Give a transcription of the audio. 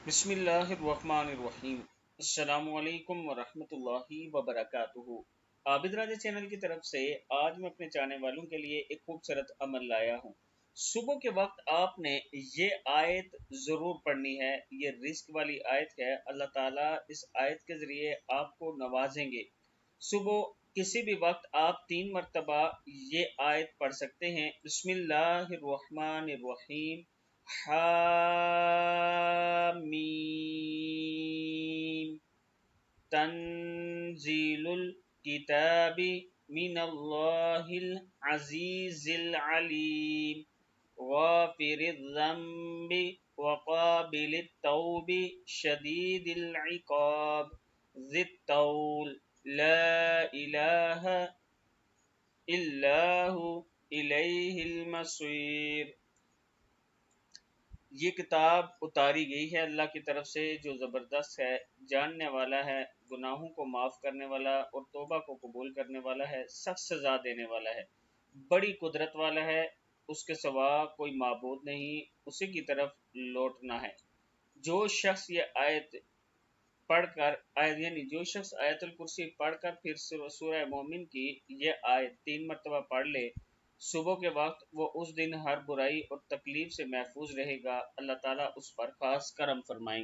بسم اللہ الرحمن الرحیم۔ السلام علیکم ورحمۃ اللہ وبرکاتہ۔ عابد راجہ چینل کی طرف سے آج میں اپنے چاہنے والوں کے لیے ایک خوبصورت عمل لایا ہوں۔ صبح کے وقت آپ نے یہ آیت ضرور پڑھنی ہے۔ یہ رزق والی آیت ہے۔ اللہ تعالیٰ اس آیت کے ذریعے آپ کو نوازیں گے۔ صبح کسی بھی وقت آپ 3 مرتبہ یہ آیت پڑھ سکتے ہیں۔ بسم اللہ الرحمن الرحیم، حامیم، تنزیل الکتاب من اللہ العزیز العلیم، غافر الذنب وقابل التوب شدید العقاب ذی الطول لا الہ الا ہو الیہ المصیر۔ یہ کتاب اتاری گئی ہے اللہ کی طرف سے جو زبردست ہے، جاننے والا ہے، گناہوں کو معاف کرنے والا اور توبہ کو قبول کرنے والا ہے، سخت سزا دینے والا ہے، بڑی قدرت والا ہے، اس کے سوا کوئی معبود نہیں، اسی کی طرف لوٹنا ہے۔ جو شخص یہ آیت پڑھ کر جو شخص آیت الکرسی پڑھ کر پھر سورہ مومن کی یہ آیت 3 مرتبہ پڑھ لے صبح کے وقت، وہ اس دن ہر برائی اور تکلیف سے محفوظ رہے گا۔ اللہ تعالیٰ اس پر خاص کرم فرمائیں گے۔